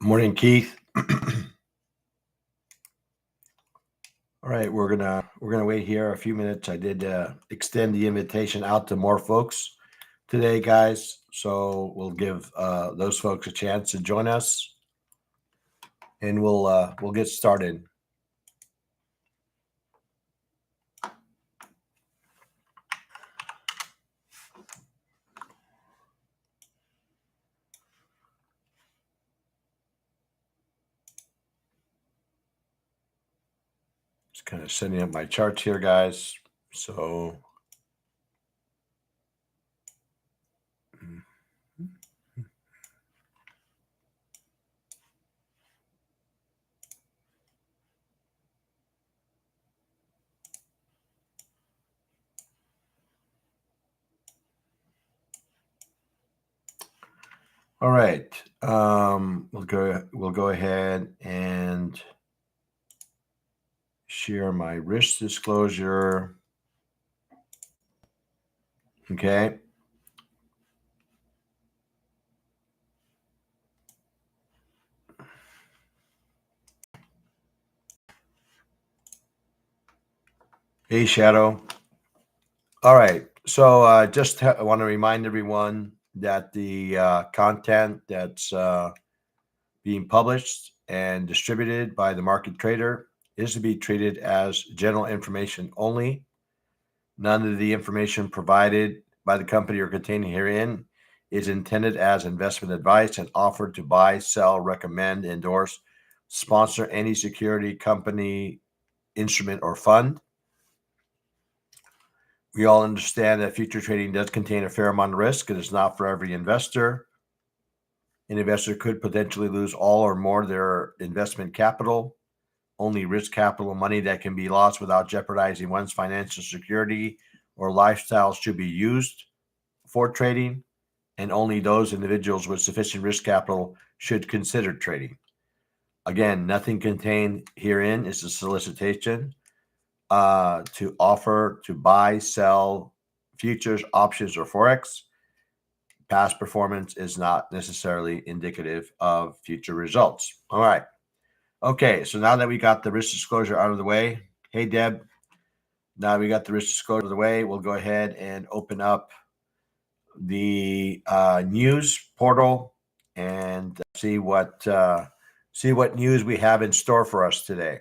Morning, Keith. All right, we're gonna wait here a few minutes. I did extend the invitation out to more folks today, guys. So we'll give those folks a chance to join us, and we'll get started. Just kind of setting up my charts here, guys. So. All right. We'll go ahead and share my risk disclosure. Okay. Hey, Shadow. All right. So just want to remind everyone that the content that's being published and distributed by the market trader is to be treated as general information only. None of the information provided by the company or contained herein is intended as investment advice and offered to buy, sell, recommend, endorse, sponsor any security, company, instrument, or fund. We all understand that future trading does contain a fair amount of risk. It is not for every investor. An investor could potentially lose all or more of their investment capital. Only risk capital money that can be lost without jeopardizing one's financial security or lifestyle should be used for trading, and only those individuals with sufficient risk capital should consider trading. Again, nothing contained herein is a solicitation to offer to buy, sell futures, options, or Forex. Past performance is not necessarily indicative of future results. All right. Okay, so now that we got the risk disclosure out of the way, hey, Deb, now we got the risk disclosure out of the way, we'll go ahead and open up the news portal and see what news we have in store for us today.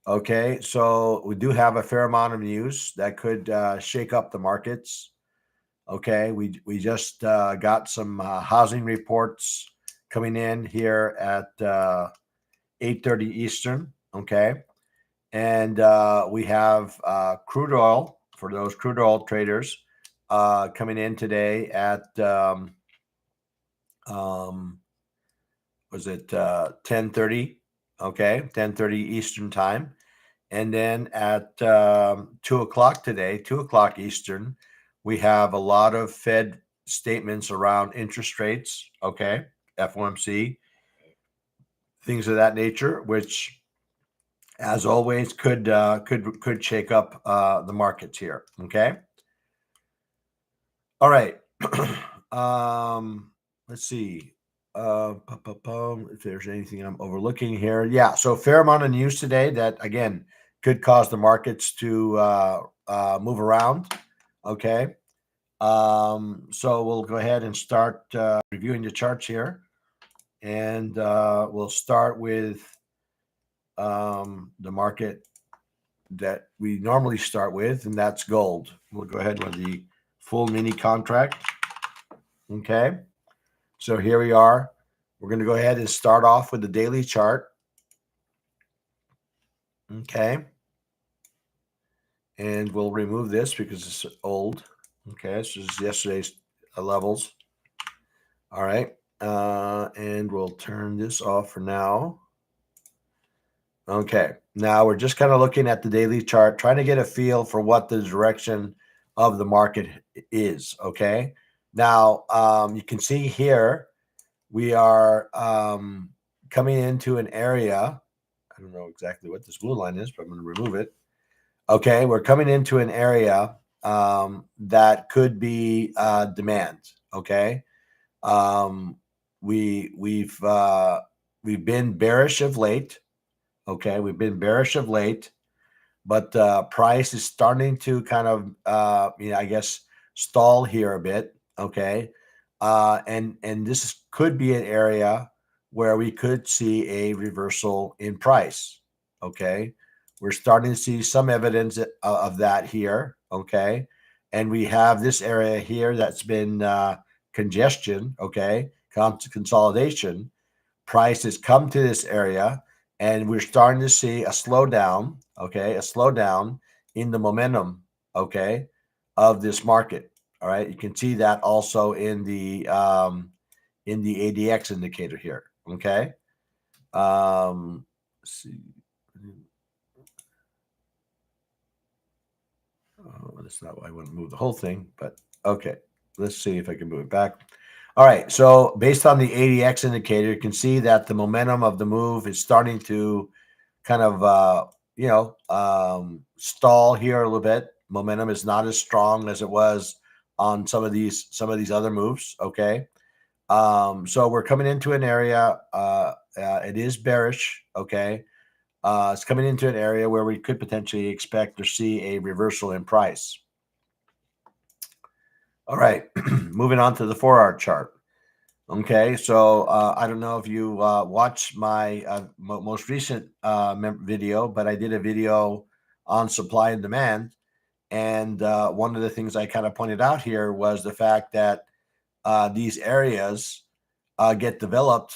Okay, so we do have a fair amount of news that could shake up the markets. Okay, we just got some housing reports coming in here at 8:30 Eastern. Okay, and we have crude oil for those crude oil traders coming in today at was it 10:30? Okay, 10:30 Eastern time. And then at 2 o'clock today, 2 o'clock Eastern, we have a lot of Fed statements around interest rates, okay, FOMC, things of that nature, which, as always, could shake up the markets here, okay? All right. Let's see. If there's anything I'm overlooking here. Yeah, so fair amount of news today that, again, could cause the markets to move around. Okay. So we'll go ahead and start reviewing the charts here. And we'll start with the market that we normally start with, and that's gold. We'll go ahead with the full mini contract. Okay. So here we are. We're going to go ahead and start off with the daily chart. Okay. And we'll remove this because it's old. Okay, this is yesterday's levels. All right. And we'll turn this off for now. Okay. Now we're just kind of looking at the daily chart, trying to get a feel for what the direction of the market is. Okay. Now, you can see here, we are coming into an area. I don't know exactly what this blue line is, but I'm going to remove it. Okay, we're coming into an area that could be demand. Okay, we've been bearish of late. Okay, we've been bearish of late, but price is starting to kind of I guess stall here a bit. Okay, and this could be an area where we could see a reversal in price. Okay, we're starting to see some evidence of that here. Okay, and we have this area here that's been congestion. Okay, consolidation. Price has come to this area, and we're starting to see a slowdown. Okay, a slowdown in the momentum. Okay, of this market. All right, you can see that also in the ADX indicator here. Okay, let's see. Oh, that's not why I want to move the whole thing, but okay. Let's see if I can move it back. All right, so based on the ADX indicator, you can see that the momentum of the move is starting to kind of stall here a little bit. Momentum is not as strong as it was on some of these other moves. Okay, so we're coming into an area. It is bearish. Okay, it's coming into an area where we could potentially expect to see a reversal in price. All right, moving on to the 4-hour chart. Okay, so I don't know if you watched my most recent video, but I did a video on supply and demand. And one of the things I kind of pointed out here was the fact that these areas get developed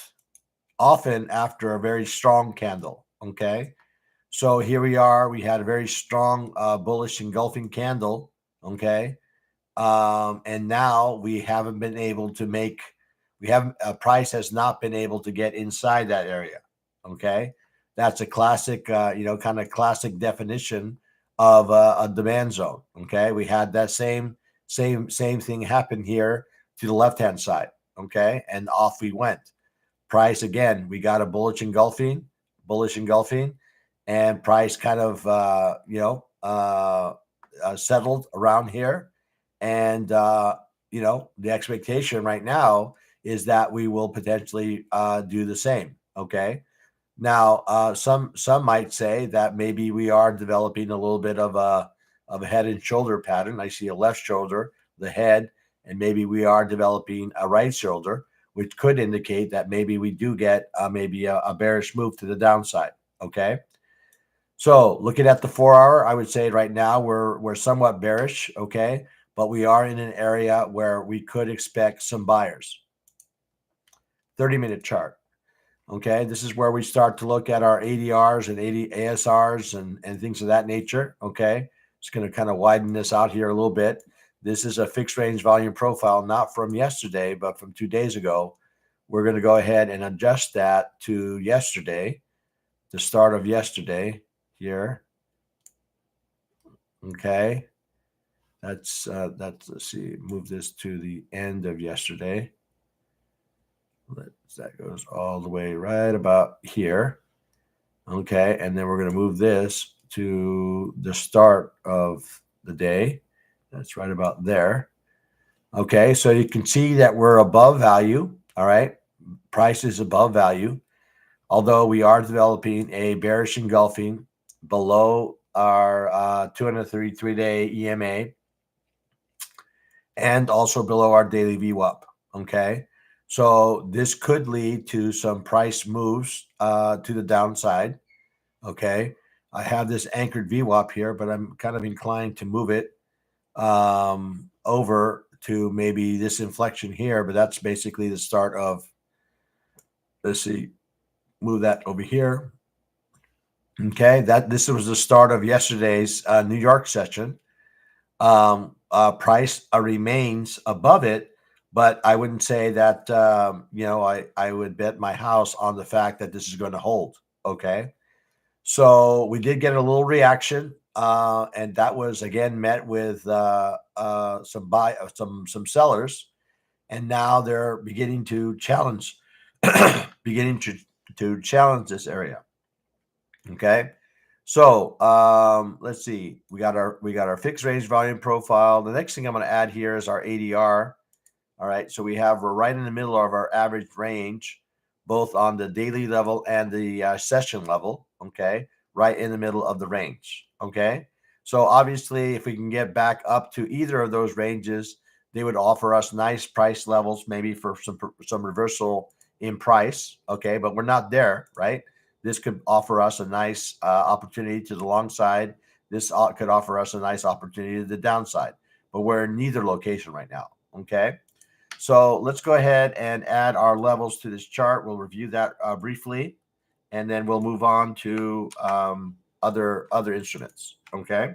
often after a very strong candle. Okay, so here we are. We had a very strong bullish engulfing candle. Okay, and now we haven't been able to make. We haven't. Price has not been able to get inside that area. Okay, that's a classic, kind of classic definition of a demand zone. Okay, we had that same thing happen here to the left hand side. Okay, and off we went. Price again, we got a bullish engulfing, and price kind of settled around here, and the expectation right now is that we will potentially do the same. Okay. Now, some might say that maybe we are developing a little bit of a head and shoulder pattern. I see a left shoulder, the head, and maybe we are developing a right shoulder, which could indicate that maybe we do get maybe a bearish move to the downside. Okay. So looking at the 4-hour, I would say right now we're somewhat bearish. Okay, but we are in an area where we could expect some buyers. 30-minute chart. Okay, this is where we start to look at our ADRs and ASRs and things of that nature. Okay, just going to kind of widen this out here a little bit. This is a fixed range volume profile, not from yesterday, but from 2 days ago. We're going to go ahead and adjust that to yesterday, the start of yesterday here. Okay, that's let's see, move this to the end of yesterday. That goes all the way right about here. Okay, and then we're going to move this to the start of the day. That's right about there. Okay, so you can see that we're above value. All right, price is above value, although we are developing a bearish engulfing below our 233-day EMA and also below our daily VWAP. Okay, so this could lead to some price moves to the downside. Okay, I have this anchored VWAP here, but I'm kind of inclined to move it over to maybe this inflection here, but that's basically the start of, let's see, move that over here. Okay, this was the start of yesterday's New York session. Price remains above it, but I wouldn't say that I would bet my house on the fact that this is going to hold. Okay, so we did get a little reaction, and that was again met with some sellers, and now they're beginning to challenge, to challenge this area. Okay, so let's see. We got our fixed range volume profile. The next thing I'm going to add here is our ADR. All right. So we're right in the middle of our average range, both on the daily level and the session level. Okay. Right in the middle of the range. Okay. So obviously, if we can get back up to either of those ranges, they would offer us nice price levels, maybe for some reversal in price. Okay. But we're not there, right? This could offer us a nice opportunity to the long side. This could offer us a nice opportunity to the downside, but we're in neither location right now. Okay. So let's go ahead and add our levels to this chart. We'll review that briefly, and then we'll move on to other instruments. Okay.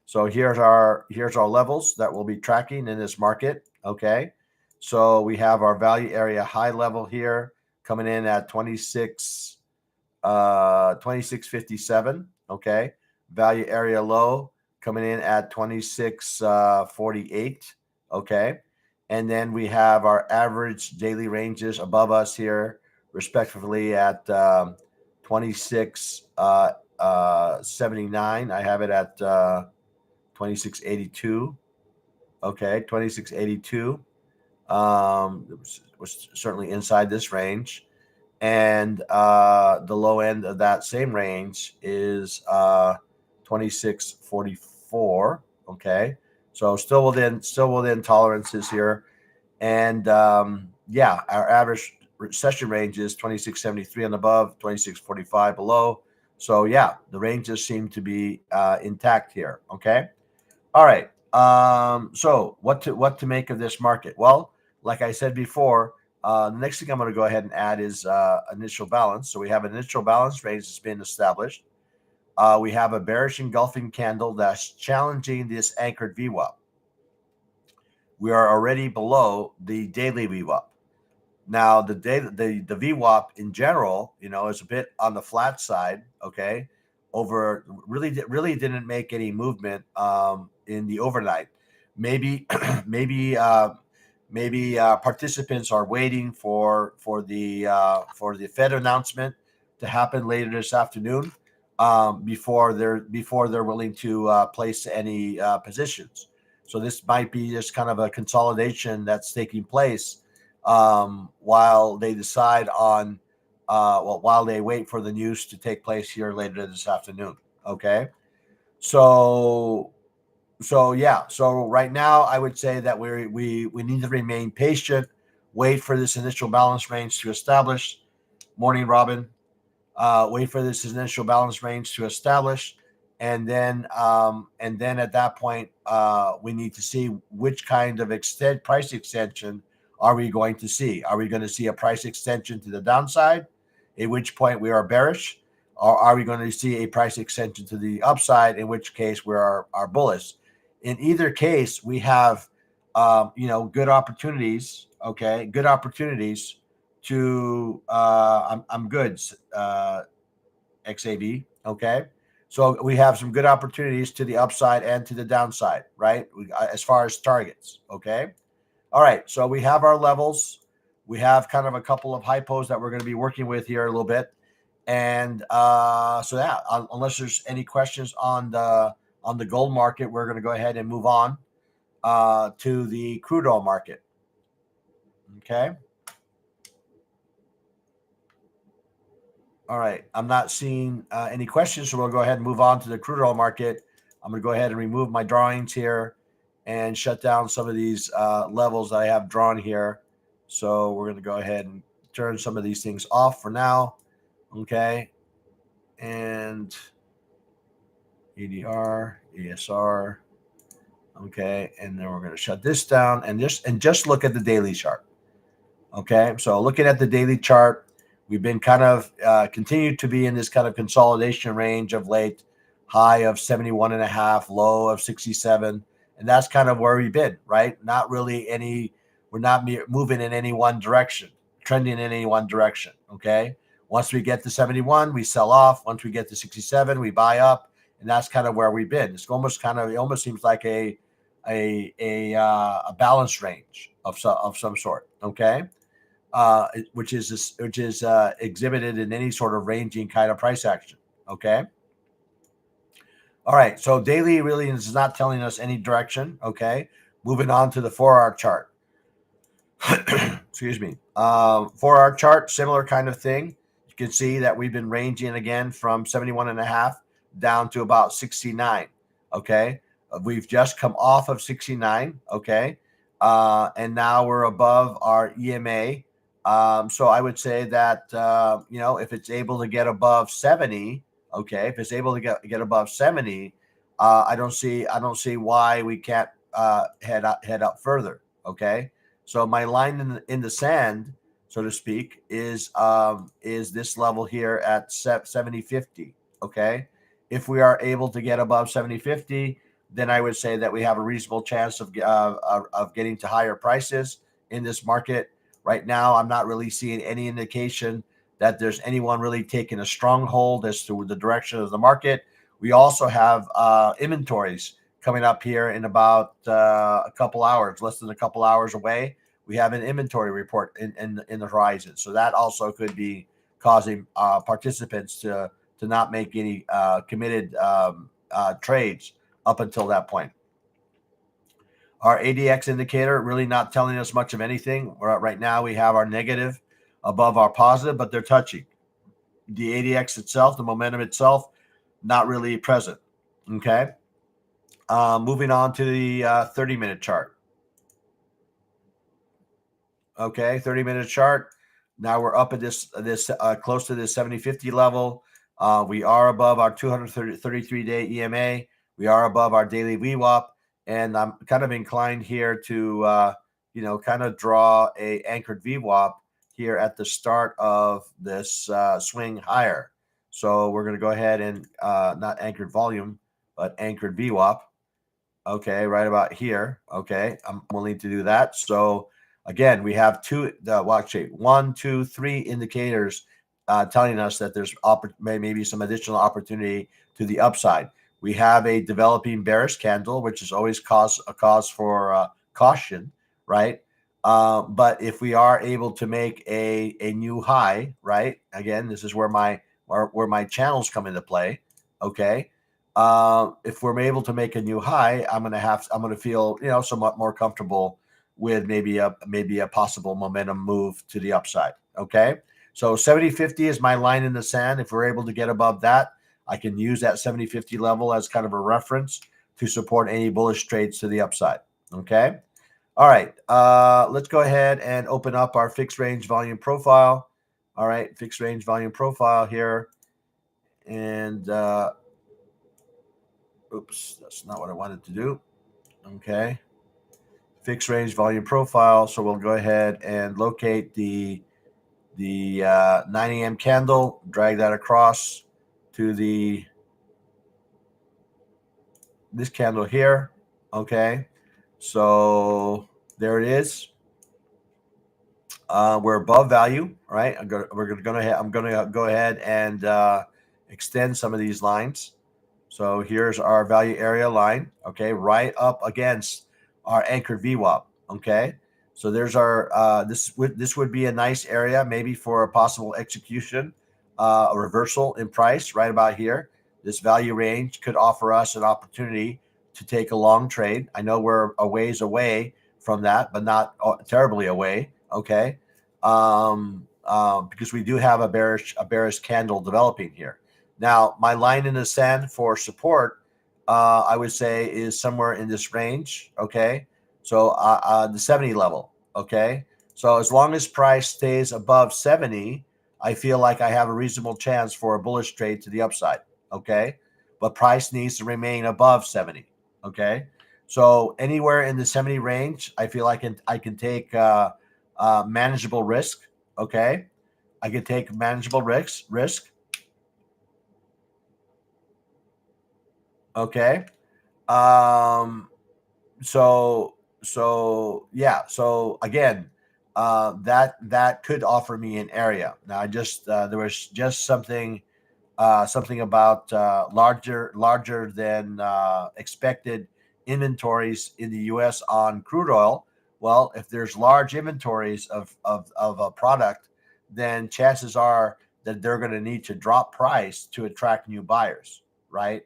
So here's our levels that we'll be tracking in this market. Okay. So we have our value area high level here coming in at 2657. Okay. Value area low coming in at 2648. Okay. And then we have our average daily ranges above us here, respectively at 2679. I have it at 2682. Okay, 2682 was certainly inside this range. And the low end of that same range is 2644. Okay, so still within tolerances here. And yeah, our average session range is 2673 and above, 2645 below. So yeah, the ranges seem to be intact here. Okay. All right. So what to make of this market? Well, like I said before, the next thing I'm going to go ahead and add is initial balance. So we have an initial balance range that's been established. We have a bearish engulfing candle that's challenging this anchored VWAP. We are already below the daily VWAP. Now, the VWAP in general, is a bit on the flat side. Okay, really didn't make any movement in the overnight. Maybe maybe participants are waiting for the Fed announcement to happen later this afternoon before they're willing to place any positions. So this might be just kind of a consolidation that's taking place while they decide on while they wait for the news to take place here later this afternoon. Okay, so yeah, so right now I would say that we need to remain patient, wait for this initial balance range to establish. Morning, Robin. Wait for this initial balance range to establish, and then at that point we need to see which kind of price extension are we going to see. Are we going to see a price extension to the downside, at which point we are bearish, or are we going to see a price extension to the upside, in which case we are bullish? In either case, we have good opportunities. Okay, good opportunities to I'm good, XAB. Okay, so we have some good opportunities to the upside and to the downside, right? As far as targets. Okay, all right. So we have our levels. We have kind of a couple of hypos that we're going to be working with here a little bit, and so yeah. Unless there's any questions on the gold market, we're going to go ahead and move on to the crude oil market. Okay. All right. I'm not seeing any questions, so we'll go ahead and move on to the crude oil market. I'm going to go ahead and remove my drawings here and shut down some of these levels that I have drawn here. So we're going to go ahead and turn some of these things off for now. Okay. And EDR, ESR. Okay. And then we're going to shut this down and just look at the daily chart. Okay. So looking at the daily chart, we've been kind of continued to be in this kind of consolidation range of late, high of 71.5, low of 67. And that's kind of where we've been, right? Not really we're not moving in any one direction, trending in any one direction. Okay. Once we get to 71, we sell off. Once we get to 67, we buy up. And that's kind of where we've been. It almost seems like a balance range of some sort. Okay. Which is exhibited in any sort of ranging kind of price action. Okay. All right. So daily really is not telling us any direction. Okay. Moving on to the 4-hour chart. Excuse me. For our chart, similar kind of thing. You can see that we've been ranging again from 71.5 down to about 69. Okay. We've just come off of 69. Okay. And now we're above our EMA. So I would say that, if it's able to get above 70, okay, if it's able to get above 70, I don't see why we can't head up further. Okay. So my line in the sand, so to speak, is this level here at 70.50. Okay. If we are able to get above 70.50, then I would say that we have a reasonable chance of getting to higher prices in this market. Right now, I'm not really seeing any indication that there's anyone really taking a stronghold as to the direction of the market. We also have inventories coming up here in about a couple hours, less than a couple hours away. We have an inventory report in the horizon, so that also could be causing participants to not make any committed trades up until that point. Our ADX indicator really not telling us much of anything. Right now, we have our negative above our positive, but they're touching. The ADX itself, the momentum itself, not really present. Okay. Moving on to the 30-minute chart. Okay, 30-minute chart. Now we're up at this close to this 70.50 level. We are above our 233-day EMA. We are above our daily VWAP, and I'm kind of inclined here to kind of draw a anchored VWAP here at the start of this swing higher. So we're going to go ahead and not anchored volume, but anchored VWAP. Okay, right about here. Okay, I'm willing to do that. So again, we have one, two, three indicators telling us that there's maybe some additional opportunity to the upside. We have a developing bearish candle, which is always a cause for caution, right? But if we are able to make a new high, right? Again, this is where my channels come into play. Okay. If we're able to make a new high, I'm going to feel, somewhat more comfortable with maybe a possible momentum move to the upside. Okay. So 70.50 is my line in the sand. If we're able to get above that, I can use that 70.50 level as kind of a reference to support any bullish trades to the upside. Okay. All right. Let's go ahead and open up our fixed range volume profile. All right. Fixed range volume profile here. And, oops, that's not what I wanted to do. Okay. Fixed range volume profile. So we'll go ahead and locate the 9 a.m. candle, drag that across to this candle here. Okay. So there it is. We're above value, right? I'm going to go ahead and extend some of these lines. So here's our value area line, okay, right up against our anchored VWAP, okay. So there's our this would be a nice area maybe for a possible execution, a reversal in price right about here. This value range could offer us an opportunity to take a long trade. I know we're a ways away from that, but not terribly away, okay. Because we do have a bearish candle developing here. Now, my line in the sand for support, I would say, is somewhere in this range. Okay, so the 70 level. Okay, so as long as price stays above 70, I feel like I have a reasonable chance for a bullish trade to the upside. Okay, but price needs to remain above 70. Okay, so anywhere in the 70 range, I feel like I can take manageable risk. Okay, I can take manageable risk. Okay. Um, so yeah. So again, that could offer me an area. Now I just there was just something about larger than expected inventories in the U.S. on crude oil. Well, if there's large inventories of a product, then chances are that they're going to need to drop price to attract new buyers, right?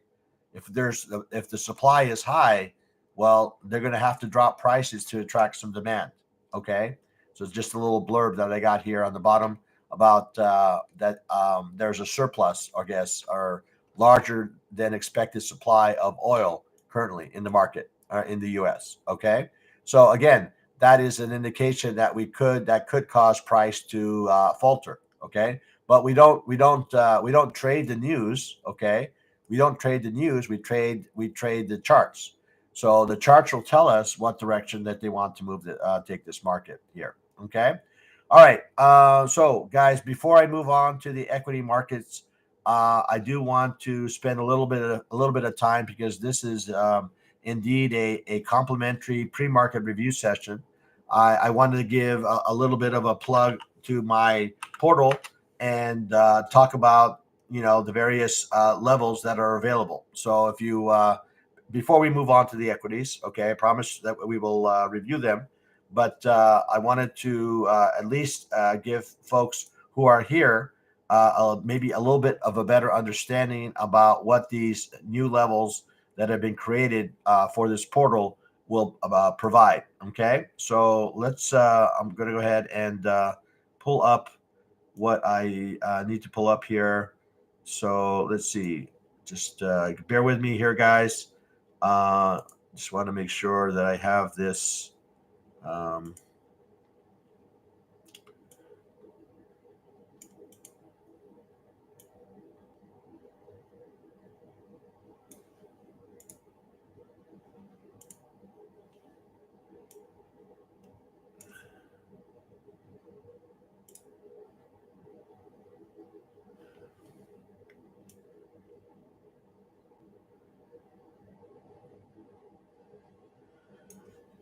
If the supply is high, well, they're going to have to drop prices to attract some demand. Okay, So it's just a little blurb that I got here on the bottom about that there's a surplus, I guess, or larger than expected supply of oil currently in the market in the U.S. Okay, so again, that is an indication that that could cause price to falter. Okay, but we don't trade the news. Okay, we don't trade the news. We trade the charts. So the charts will tell us what direction that they want to take this market here. Okay. All right. So guys, before I move on to the equity markets, I do want to spend a little bit of time because this is indeed a complimentary pre-market review session. I wanted to give a little bit of a plug to my portal and talk about the various levels that are available. So if you before we move on to the equities, okay, I promise that we will review them. But I wanted to at least give folks who are here maybe a little bit of a better understanding about what these new levels that have been created for this portal will provide. Okay, so let's. I'm going to go ahead and pull up what I need to pull up here. So let's see. Just bear with me here, guys. Just want to make sure that I have this. Um,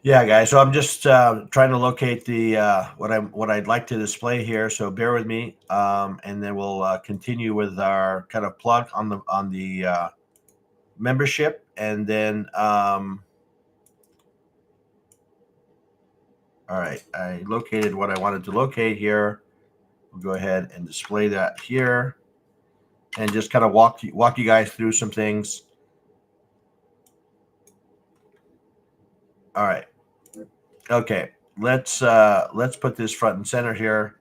Yeah, guys. So I'm just trying to locate the what I'd like to display here. So bear with me, and then we'll continue with our kind of plug on the membership, and then all right, I located what I wanted to locate here. We'll go ahead and display that here, and just kind of walk you guys through some things. All right. Okay. Let's put this front and center here.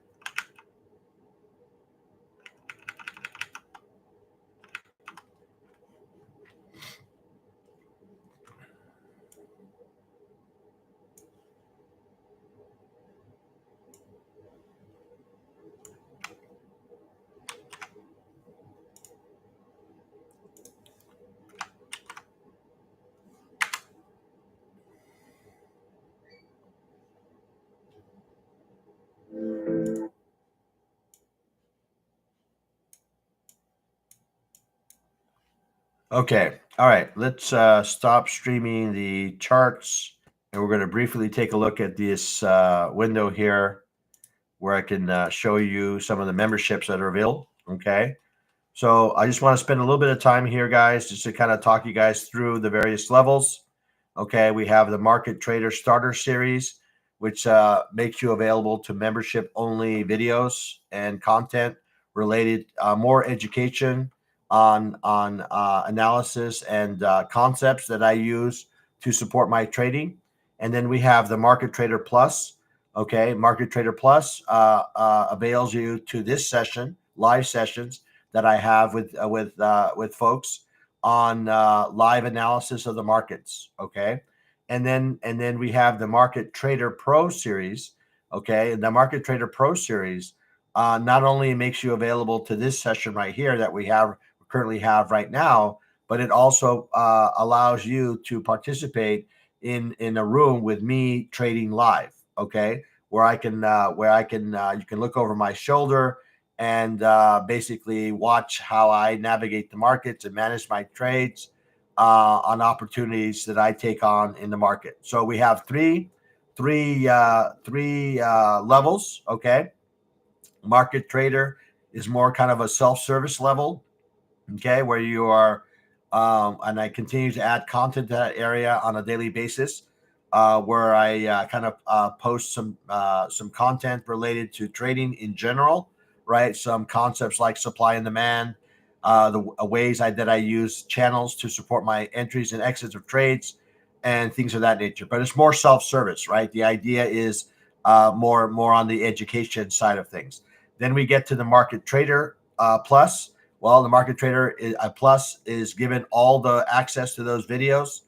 Okay. All right. Let's stop streaming the charts, and we're going to briefly take a look at this window here where I can show you some of the memberships that are available. Okay. So I just want to spend a little bit of time here, guys, just to kind of talk you guys through the various levels. Okay. We have the Market Trader Starter Series, which makes you available to membership only videos and content related, more education on analysis and concepts that I use to support my trading. And then we have the Market Trader Plus. Okay, Market Trader Plus avails you to this session, live sessions that I have with folks on live analysis of the markets. Okay, and then we have the Market Trader Pro series. Okay, and the Market Trader Pro series not only makes you available to this session right here that we currently have right now, but it also allows you to participate in a room with me trading live. Okay, where I can you can look over my shoulder and basically watch how I navigate the markets and manage my trades on opportunities that I take on in the market. So we have three levels. Okay, Market Trader is more kind of a self-service level. Okay, where you are, and I continue to add content to that area on a daily basis, where I kind of post some content related to trading in general, right? Some concepts like supply and demand, the ways that I use channels to support my entries and exits of trades, and things of that nature. But it's more self-service, right? The idea is more on the education side of things. Then we get to the Market Trader Plus. Well, the Market Trader Plus is given all the access to those videos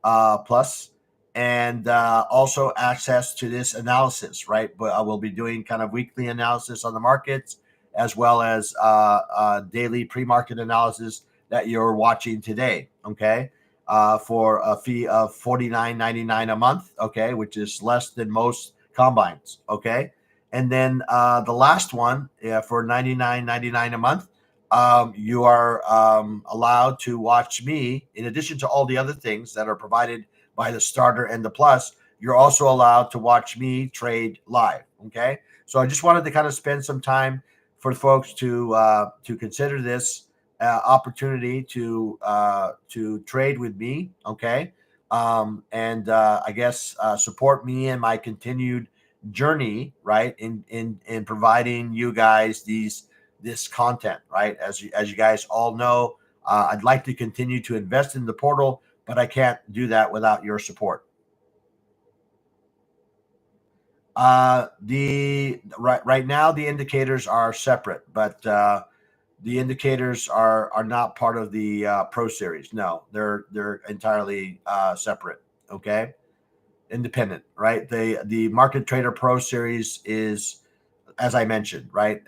plus, and also access to this analysis, right? But I will be doing kind of weekly analysis on the markets, as well as daily pre-market analysis that you're watching today. Okay, for a fee of $49.99 a month. Okay, which is less than most combines. Okay, and then the last one for $99.99 a month. You are allowed to watch me in addition to all the other things that are provided by the starter and the plus. You're also allowed to watch me trade live. Okay, so I just wanted to kind of spend some time for folks to consider this opportunity to trade with me. Okay, and I guess support me in my continued journey, right? In providing you guys this content, right? As you guys all know, I'd like to continue to invest in the portal, but I can't do that without your support. The right now the indicators are separate, but the indicators are not part of the Pro Series. No, they're entirely separate. Okay, independent, right? The Market Trader Pro Series is, as I mentioned, right?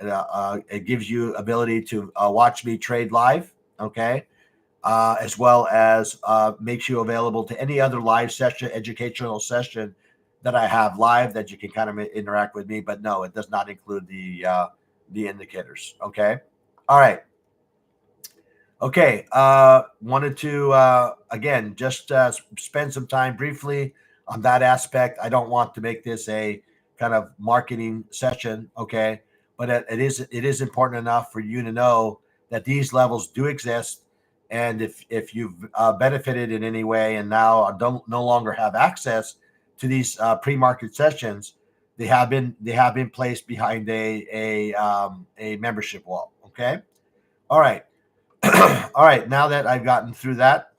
It gives you ability to watch me trade live. Okay, as well as makes you available to any other live session, educational session that I have live that you can kind of interact with me. But no, it does not include the indicators. Okay, all right. Okay, wanted to again just spend some time briefly on that aspect. I don't want to make this a kind of marketing session, okay? But it is important enough for you to know that these levels do exist, and if you've benefited in any way and now don't no longer have access to these pre-market sessions, they have been placed behind a membership wall. Okay, all right. All right, now that I've gotten through that,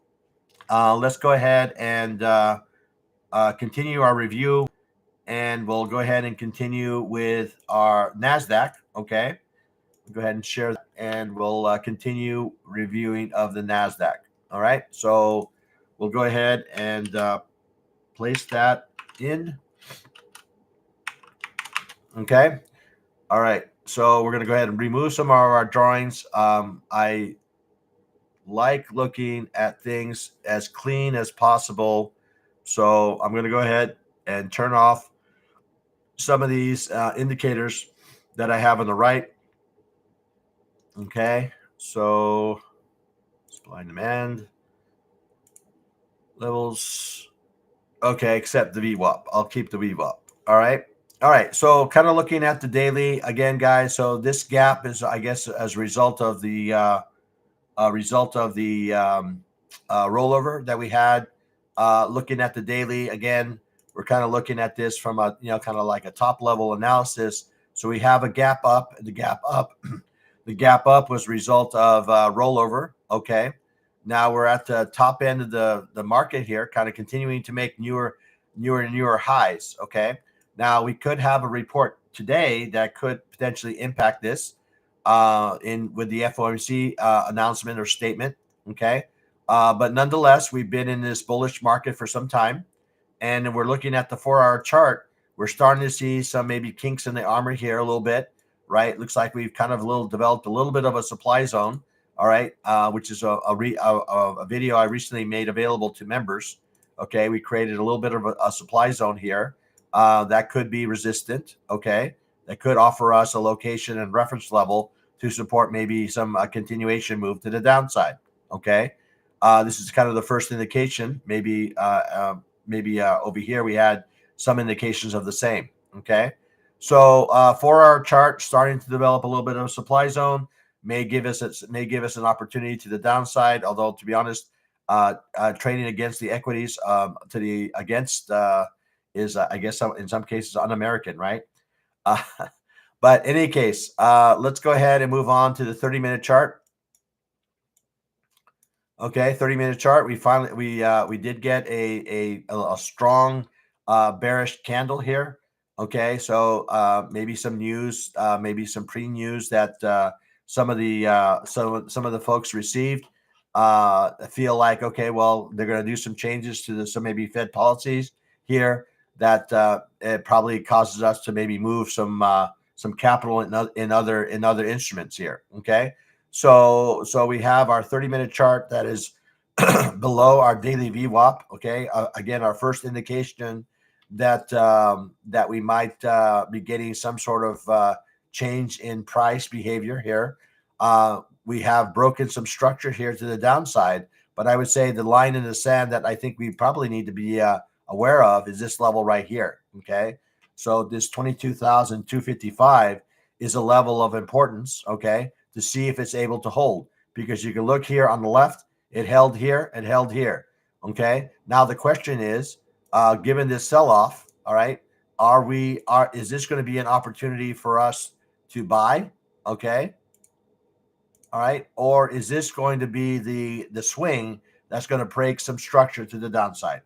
let's go ahead and continue our review, and we'll go ahead and continue with our NASDAQ. Okay, go ahead and share that, and we'll continue reviewing of the NASDAQ. All right, so we'll go ahead and place that in. Okay, all right, so we're going to go ahead and remove some of our drawings. I like looking at things as clean as possible. So I'm going to go ahead and turn off some of these indicators that I have on the right. Okay. So supply and demand levels. Okay. Except the VWAP. I'll keep the VWAP. All right. All right. So kind of looking at the daily again, guys. So this gap is, I guess, as a result of the rollover that we had. Looking at the daily again, we're kind of looking at this from a kind of like a top level analysis. So we have a gap up. The gap up, the gap up was a result of rollover. Okay, now we're at the top end of the market here, kind of continuing to make newer highs. Okay, now we could have a report today that could potentially impact this in with the FOMC announcement or statement. Okay. But nonetheless, we've been in this bullish market for some time. And we're looking at the 4-hour chart. We're starting to see some maybe kinks in the armor here a little bit, right? Looks like we've kind of developed a little bit of a supply zone, all right, which is a video I recently made available to members. Okay, we created a little bit of a supply zone here that could be resistant, okay, that could offer us a location and reference level to support maybe some continuation move to the downside, okay. This is kind of the first indication. Maybe over here we had some indications of the same. Okay, so for our chart starting to develop a little bit of a supply zone may give us an opportunity to the downside. Although to be honest, trading against the equities is I guess in some cases un-American, right? But in any case, let's go ahead and move on to the 30-minute chart. Okay, 30-minute chart. We did get a strong bearish candle here. Okay, so maybe some news, maybe some pre-news that some of the folks received feel like, okay, well, they're going to do some changes to some maybe Fed policies here that it probably causes us to maybe move some capital in other instruments here. Okay, so we have our 30-minute chart that is below our daily VWAP. Okay, again, our first indication that that we might be getting some sort of change in price behavior here. We have broken some structure here to the downside, but I would say the line in the sand that I think we probably need to be aware of is this level right here. Okay, so this 22,255 is a level of importance. Okay, to see if it's able to hold, because you can look here on the left, it held here and held here. Okay, now the question is, given this sell-off, all right, is this going to be an opportunity for us to buy? Okay, all right, or is this going to be the swing that's going to break some structure to the downside?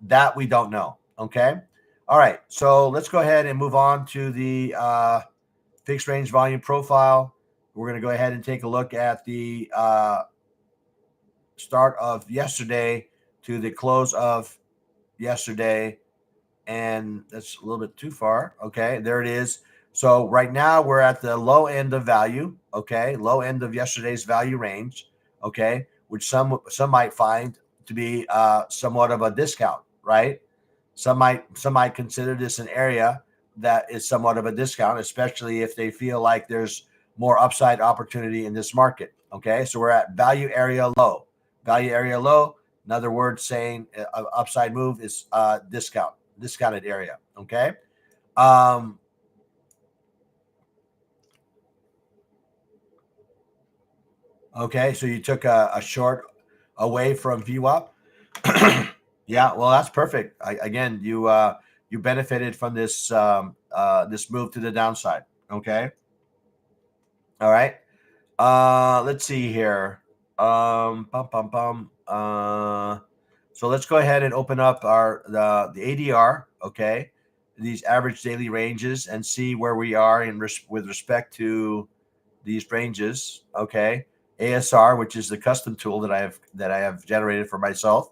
That we don't know. Okay, all right, so let's go ahead and move on to the fixed range volume profile. We're going to go ahead and take a look at the start of yesterday to the close of yesterday, and that's a little bit too far. Okay, there it is. So right now we're at the low end of value. Okay, low end of yesterday's value range. Okay, which some might find to be somewhat of a discount, right? Some might consider this an area that is somewhat of a discount, especially if they feel like there's more upside opportunity in this market. Okay, so we're at value area low. Value area low. In other words, saying upside move is discounted area. Okay. Um, okay. So you took a short away from VWAP. Yeah. Well, that's perfect. Again, you benefited from this move to the downside. Okay. All right. Let's see here. Bum, bum, bum. So let's go ahead and open up the ADR. Okay, these average daily ranges, and see where we are with respect to these ranges. Okay, ASR, which is the custom tool that I have generated for myself.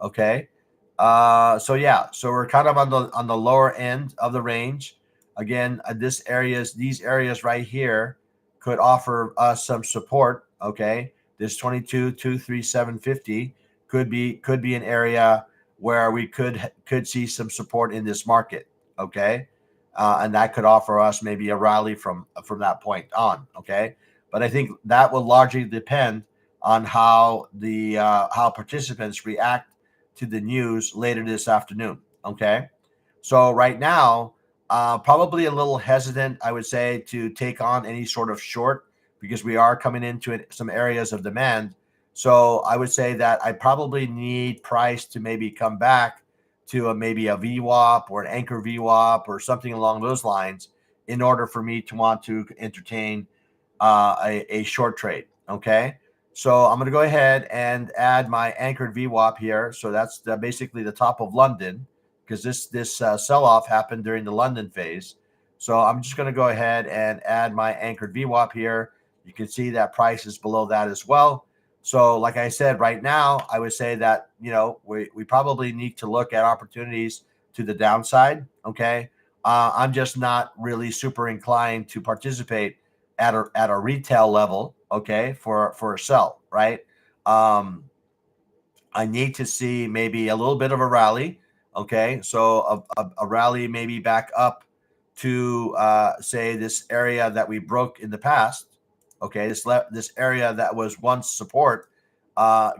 Okay, so yeah, so we're kind of on the lower end of the range. Again, these areas right here could offer us some support. Okay, this 22,237.50 could be an area where we could see some support in this market. Okay, and that could offer us maybe a rally from that point on. Okay, but I think that will largely depend on how participants react to the news later this afternoon. Okay, so right now, probably a little hesitant, I would say, to take on any sort of short, because we are coming into some areas of demand. So I would say that I probably need price to maybe come back to maybe a VWAP or an anchor VWAP or something along those lines in order for me to want to entertain a short trade. Okay. So I'm going to go ahead and add my anchored VWAP here. So that's basically the top of London, because this sell-off happened during the London phase. So I'm just going to go ahead and add my anchored VWAP here. You can see that price is below that as well. So like I said, right now, I would say that, we probably need to look at opportunities to the downside. Okay. I'm just not really super inclined to participate at a retail level. Okay. For a sell, right? Um, I need to see maybe a little bit of a rally. Okay, so a rally maybe back up to say this area that we broke in the past. Okay, this area that was once support has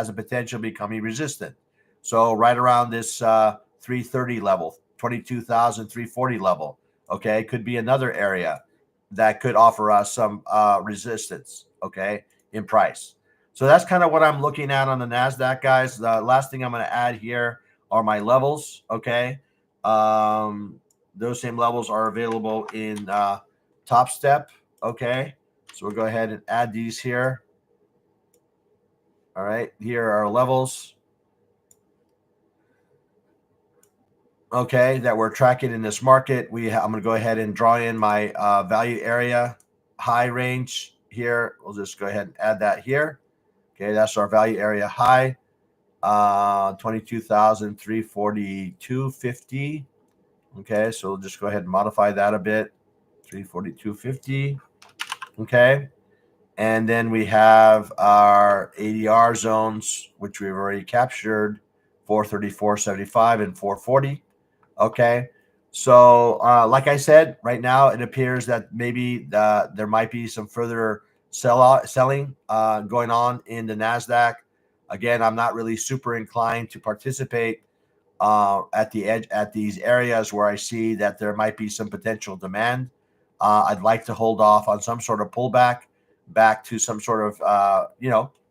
a potential becoming resistant. So right around this 330 level, 22,340 level. Okay, could be another area that could offer us some resistance. Okay, in price. So that's kind of what I'm looking at on the NASDAQ, guys. The last thing I'm going to add here are my levels. Okay. Those same levels are available in Top Step. Okay. So we'll go ahead and add these here. All right. Here are our levels. okay, that we're tracking in this market. I'm going to go ahead and draw in my value area high range here. We'll just go ahead and add that here. Okay, that's our value area high, 22,342.50. Okay, so we'll just go ahead and modify that a bit, 342.50. Okay, and then we have our ADR zones, which we've already captured, 434.75 and 440. Okay. So, like I said, right now it appears that maybe there might be some further selling going on in the Nasdaq. Again, I'm not really super inclined to participate at the edge at these areas where I see that there might be some potential demand. I'd like to hold off on some sort of pullback back to some sort of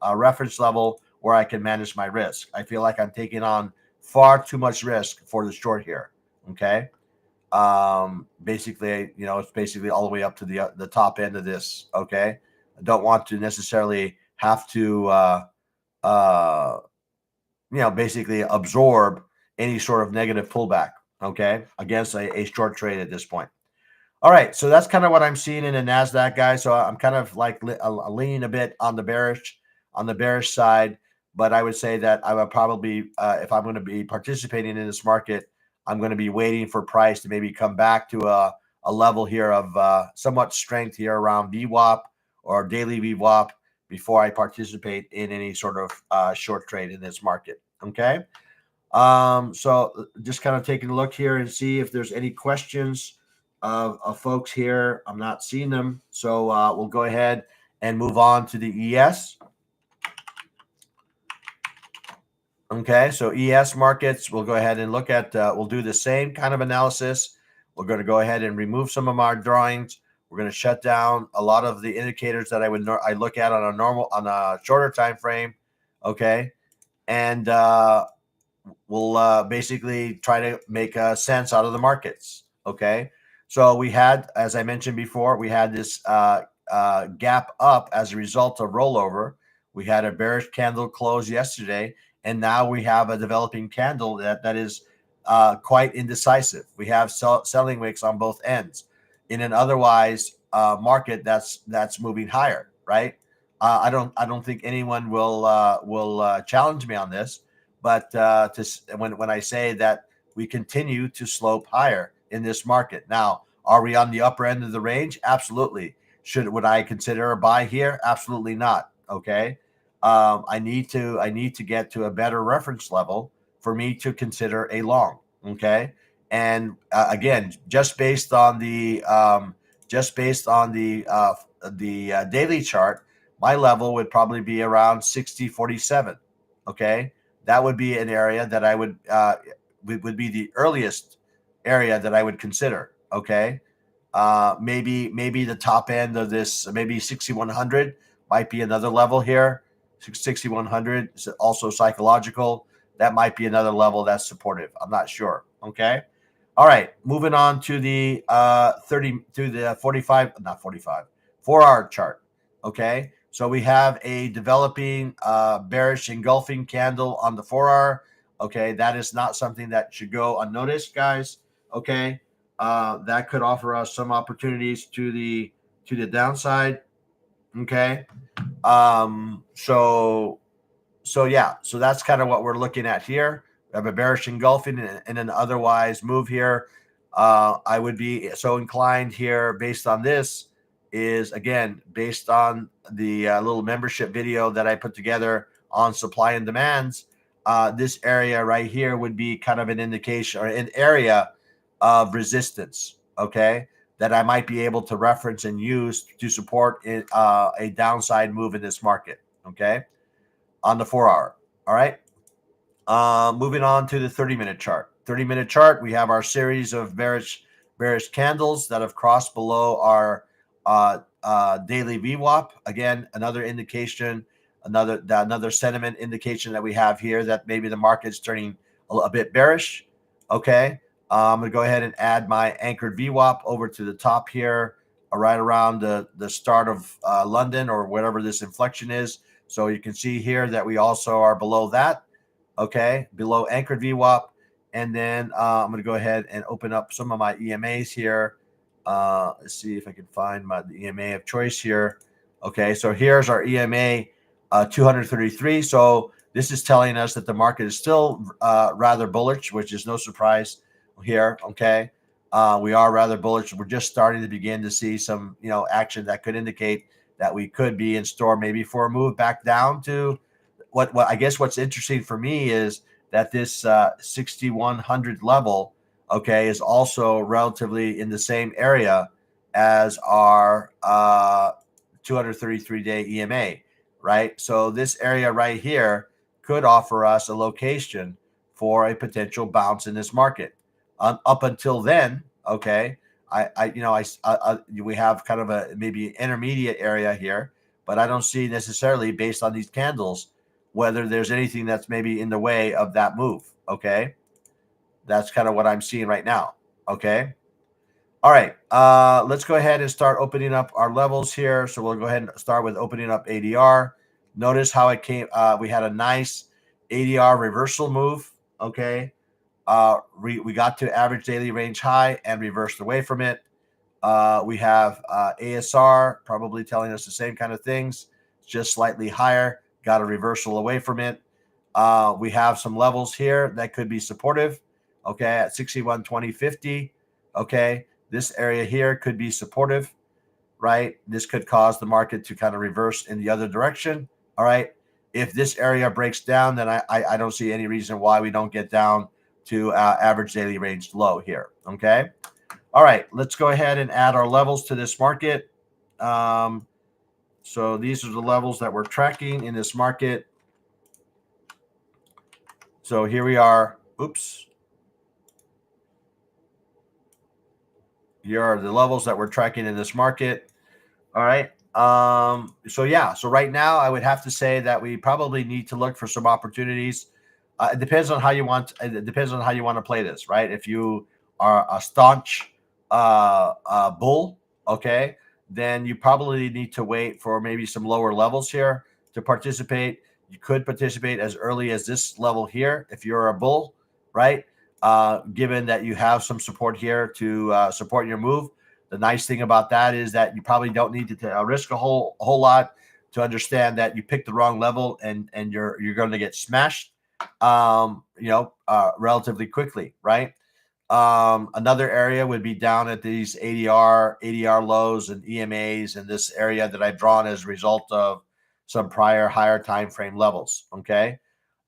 a reference level where I can manage my risk. I feel like I'm taking on far too much risk for the short here. Okay. Basically, it's basically all the way up to the top end of this. Okay. I don't want to necessarily have to basically absorb any sort of negative pullback, okay, against a short trade at this point. All right, so that's kind of what I'm seeing in the Nasdaq, guys. So I'm kind of like leaning a bit on the bearish side, but I would say that I would probably, if I'm going to be participating in this market, I'm going to be waiting for price to maybe come back to a level here of somewhat strength here around VWAP or daily VWAP before I participate in any sort of short trade in this market. Okay. So just kind of taking a look here and see if there's any questions of folks here. I'm not seeing them. So we'll go ahead and move on to the ES. Okay. So ES markets, we'll go ahead and look at, we'll do the same kind of analysis. We're going to go ahead and remove some of our drawings. We're going to shut down a lot of the indicators that I look at on a shorter time frame. Okay. And we'll basically try to make sense out of the markets. Okay. So we had, as I mentioned before, we had this gap up as a result of rollover. We had a bearish candle close yesterday, and now we have a developing candle that is quite indecisive. We have selling wicks on both ends in an otherwise market that's moving higher, right? I don't think anyone will challenge me on this, but when I say that we continue to slope higher in this market. Now, are we on the upper end of the range? Absolutely. Would I consider a buy here? Absolutely not. Okay. I need to get to a better reference level for me to consider a long. Okay. And again, just based on the daily chart, my level would probably be around 60.47. Okay. That would be an area that I would be the earliest area that I would consider. Okay. Maybe the top end of this, maybe 6,100 might be another level here. 6,100 is also psychological. That might be another level that's supportive. I'm not sure. Okay. All right. Moving on to the 45, not 45, 4-hour chart. Okay. So we have a developing bearish engulfing candle on the 4-hour. Okay. That is not something that should go unnoticed, guys. Okay. That could offer us some opportunities to the downside. Okay. So yeah, so that's kind of what we're looking at here. We have a bearish engulfing and an otherwise move here. I would be so inclined here based on this is, again, based on the little membership video that I put together on supply and demands. This area right here would be kind of an indication or an area of resistance. Okay. That I might be able to reference and use to support a downside move in this market. Okay. On the 4-hour. All right. Moving on to the 30-minute chart. 30-minute chart, we have our series of bearish candles that have crossed below our daily VWAP. Again, another indication, another sentiment indication that we have here that maybe the market's turning a bit bearish. Okay. I'm going to go ahead and add my anchored VWAP over to the top here, right around the start of London or whatever this inflection is. So you can see here that we also are below that. Okay, below anchored VWAP. And then I'm going to go ahead and open up some of my EMAs here. Let's see if I can find the EMA of choice here. Okay, so here's our EMA 233. So this is telling us that the market is still rather bullish, which is no surprise here. Okay, we are rather bullish. We're just starting to begin to see some, action that could indicate that we could be in store maybe for a move back down to what I guess what's interesting for me is that this 6,100 level, okay, is also relatively in the same area as our 233-day EMA, right? So this area right here could offer us a location for a potential bounce in this market. Up until then, okay, we have kind of a maybe intermediate area here, but I don't see necessarily based on these candles whether there's anything that's maybe in the way of that move. Okay. That's kind of what I'm seeing right now. Okay. All right. Let's go ahead and start opening up our levels here. So we'll go ahead and start with opening up ADR. Notice how it came. We had a nice ADR reversal move. Okay. We got to average daily range high and reversed away from it. We have ASR probably telling us the same kind of things, just slightly higher, got a reversal away from it. We have some levels here that could be supportive, okay, at 61, 20, 50. Okay, this area here could be supportive, right? This could cause the market to kind of reverse in the other direction. All right. If this area breaks down, then I don't see any reason why we don't get down to average daily range low here. Okay. All right, let's go ahead and add our levels to this market. So these are the levels that we're tracking in this market. So here we are. Oops. Here are the levels that we're tracking in this market. All right. So right now I would have to say that we probably need to look for some opportunities. It depends on how you want. It depends on how you want to play this, right? If you are a staunch bull, okay, then you probably need to wait for maybe some lower levels here to participate. You could participate as early as this level here if you're a bull, right? Given that you have some support here to support your move. The nice thing about that is that you probably don't need to risk a whole lot to understand that you picked the wrong level and you're going to get smashed, relatively quickly, right? Another area would be down at these ADR lows and EMAs in this area that I've drawn as a result of some prior higher time frame levels. Okay,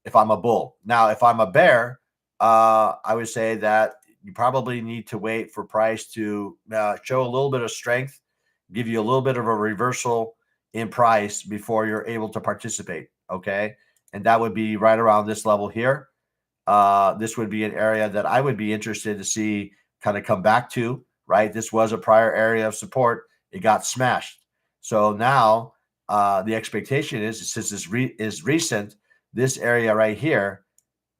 if I'm a bull. Now, if I'm a bear, I would say that you probably need to wait for price to show a little bit of strength, give you a little bit of a reversal in price before you're able to participate. Okay, and that would be right around this level here. This would be an area that I would be interested to see kind of come back to, right? This was a prior area of support. It got smashed. So now the expectation is since this is recent, this area right here,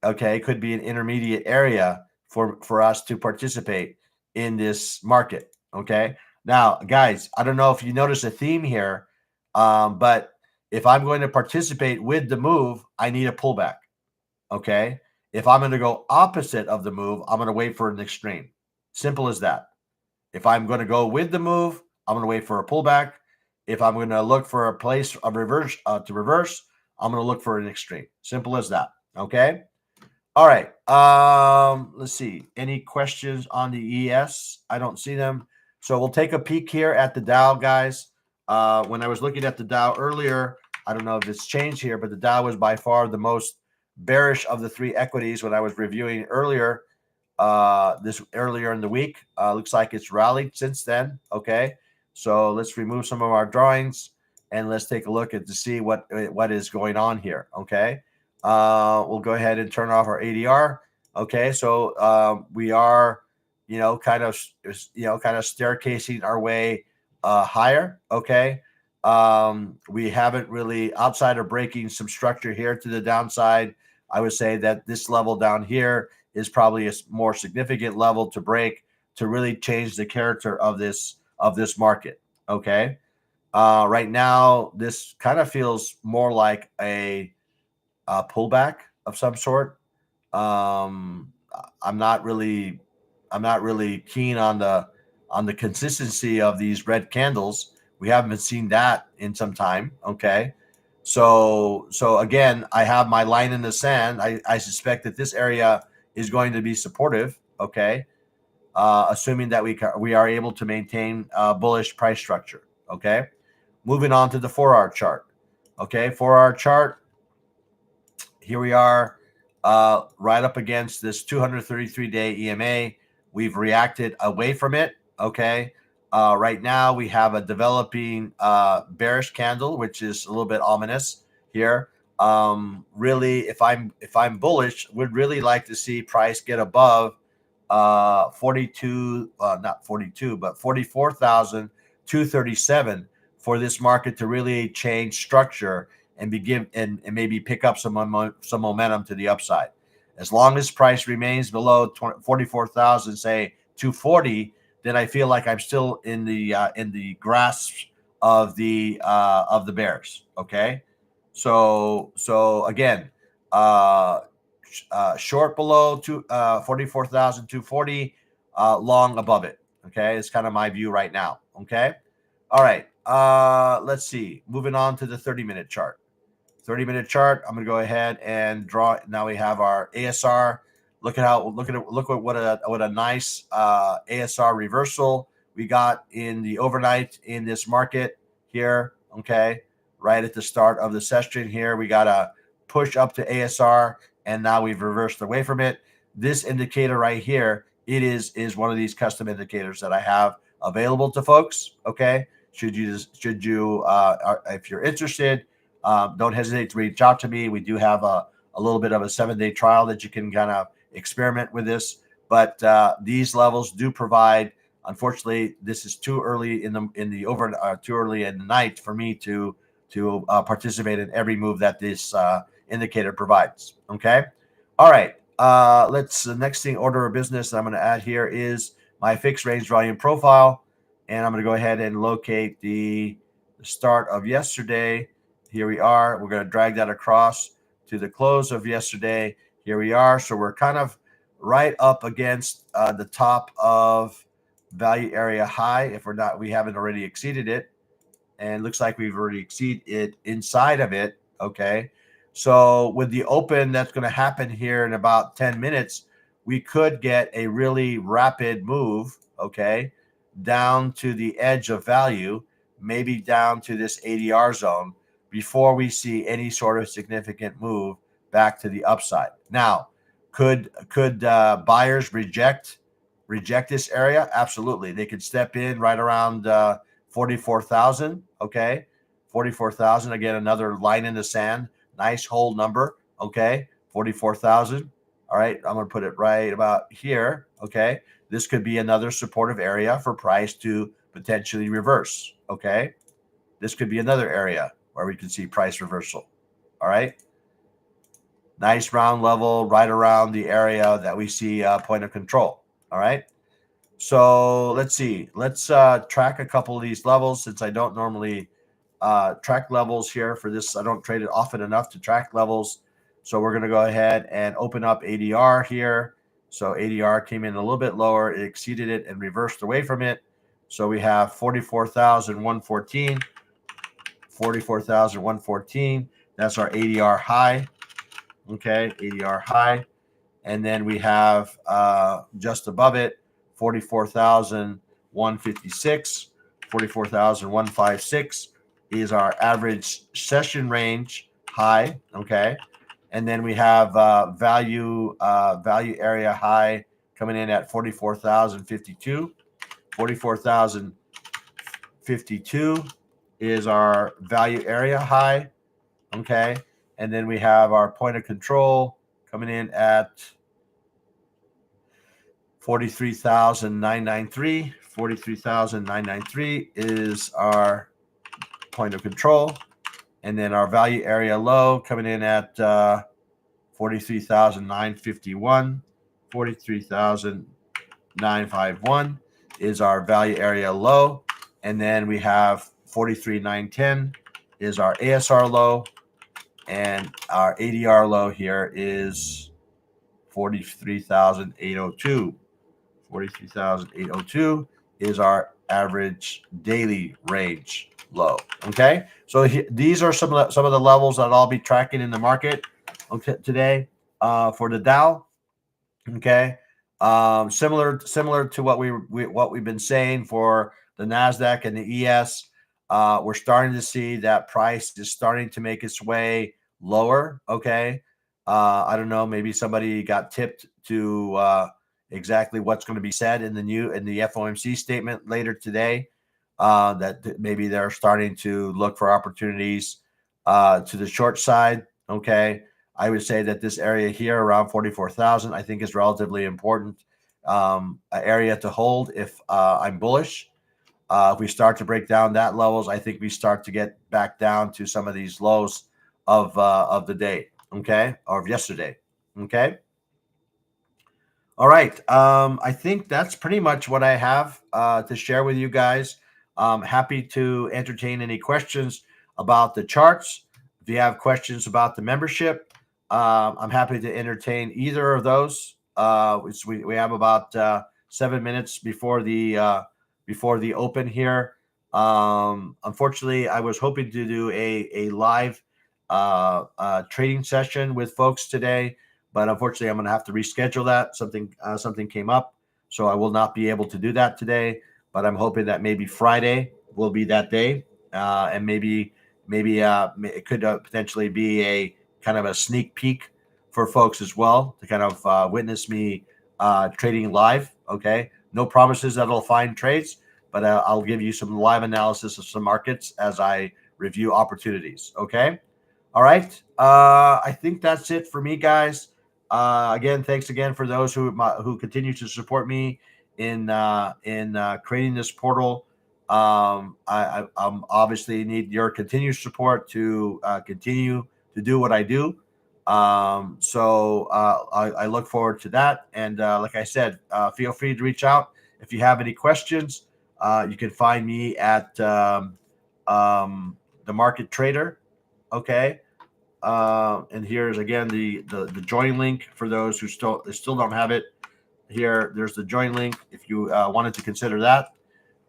okay, could be an intermediate area for us to participate in this market. Okay. Now, guys, I don't know if you notice a theme here, but if I'm going to participate with the move, I need a pullback. Okay. If I'm going to go opposite of the move, I'm going to wait for an extreme. Simple as that. If I'm going to go with the move, I'm going to wait for a pullback. If I'm going to look for a place of reverse to reverse, I'm going to look for an extreme. Simple as that. Okay. All right. Let's see. Any questions on the ES? I don't see them. So we'll take a peek here at the Dow, guys. When I was looking at the Dow earlier, I don't know if it's changed here, but the Dow was by far the most bearish of the three equities when I was reviewing earlier earlier in the week. Looks like it's rallied since then. Okay. So let's remove some of our drawings and let's take a look at to see what is going on here. Okay. We'll go ahead and turn off our ADR. Okay. So we are, kind of staircasing our way higher. Okay. We haven't really, outside of breaking some structure here to the downside, I would say that this level down here is probably a more significant level to break to really change the character of this market. Okay. Right now, this kind of feels more like a pullback of some sort. I'm not really keen on the consistency of these red candles. We haven't seen that in some time. Okay. So again, I have my line in the sand. I suspect that this area is going to be supportive. Okay. Assuming that we are able to maintain bullish price structure. Okay. Moving on to the 4-hour chart. Okay. 4-hour chart. Here we are, right up against this 233-day EMA. We've reacted away from it. Okay. Right now we have a developing bearish candle, which is a little bit ominous here. Really, if I'm bullish, would really like to see price get above 42, not 42, but 44,237 for this market to really change structure and begin and maybe pick up some momentum to the upside. As long as price remains below 44,000, say 240, then I feel like I'm still in the grasp of the bears. Okay, so again, short below 44,240, long above it. Okay, it's kind of my view right now. Okay, all right. Let's see. Moving on to the 30-minute chart. 30-minute chart. I'm going to go ahead and draw. Now we have our ASR. Look at what a nice ASR reversal we got in the overnight in this market here. Okay, right at the start of the session here, we got a push up to ASR, and now we've reversed away from it. This indicator right here, it is one of these custom indicators that I have available to folks. Okay, should you if you're interested, don't hesitate to reach out to me. We do have a little bit of a 7-day trial that you can kind of experiment with this, but these levels do provide. Unfortunately, this is too early in the too early in the night for me to participate in every move that this indicator provides. Okay, all right. The next thing, order of business that I'm going to add here is my fixed range volume profile, and I'm going to go ahead and locate the start of yesterday. Here we are. We're going to drag that across to the close of yesterday. Here we are. So we're kind of right up against the top of value area high. If we haven't already exceeded it, and it looks like we've already exceeded it inside of it. Okay. So with the open that's going to happen here in about 10 minutes, we could get a really rapid move. Okay, down to the edge of value, maybe down to this ADR zone, before we see any sort of significant move back to the upside. Now, could buyers reject this area? Absolutely. They could step in right around 44,000. Okay, 44,000. Again, another line in the sand. Nice whole number. Okay, 44,000. All right, I'm going to put it right about here. Okay, this could be another supportive area for price to potentially reverse. Okay, this could be another area where we can see price reversal. All right. Nice round level right around the area that we see point of control. All right. So let's see. Let's track a couple of these levels, since I don't normally track levels here for this. I don't trade it often enough to track levels. So we're going to go ahead and open up ADR here. So ADR came in a little bit lower. It exceeded it and reversed away from it. So we have 44,114. 44,114. That's our ADR high. Okay, ADR high. And then we have just above it, 44,156. 44,156 is our average session range high. Okay. And then we have value area high coming in at 44,052. 44,052 is our value area high. Okay. And then we have our point of control coming in at 43,993. 43,993 is our point of control. And then our value area low coming in at 43,951. 43,951 is our value area low. And then we have 43,910 is our ASR low. And our ADR low here is 43,802. 43,802 is our average daily range low. Okay, so these are some of the levels that I'll be tracking in the market today for the Dow. Okay, similar to what we've been saying for the Nasdaq and the ES. We're starting to see that price is starting to make its way lower. Okay, I don't know, maybe somebody got tipped to exactly what's going to be said in the FOMC statement later today. That maybe they're starting to look for opportunities to the short side. Okay, I would say that this area here around 44,000, I think, is relatively important area to hold if I'm bullish. If we start to break down that levels, I think we start to get back down to some of these lows of the day, okay, or of yesterday, okay. All right. I think that's pretty much what I have to share with you guys. Happy to entertain any questions about the charts. If you have questions about the membership, I'm happy to entertain either of those. We have about 7 minutes before the open here. Unfortunately, I was hoping to do a live trading session with folks today, but unfortunately, I'm going to have to reschedule that. Something came up, so I will not be able to do that today. But I'm hoping that maybe Friday will be that day, and maybe it could potentially be a kind of a sneak peek for folks as well to kind of witness me trading live. Okay, no promises that I'll find trades, but I'll give you some live analysis of some markets as I review opportunities. Okay. All right. I think that's it for me, guys. Again, thanks again for those who continue to support me in creating this portal. I'm obviously need your continued support to continue to do what I do. So I look forward to that. And like I said, feel free to reach out if you have any questions. You can find me at the Market Trader. Okay. And here's again the join link for those who still don't have it. Here, there's the join link if you wanted to consider that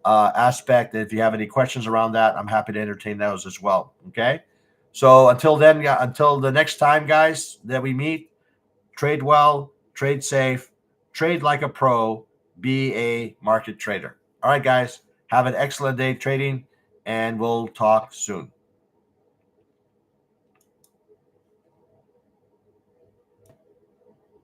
aspect. And if you have any questions around that, I'm happy to entertain those as well. Okay. So until then, until the next time, guys, that we meet, trade well, trade safe, trade like a pro, be a market trader. All right, guys, have an excellent day trading, and we'll talk soon.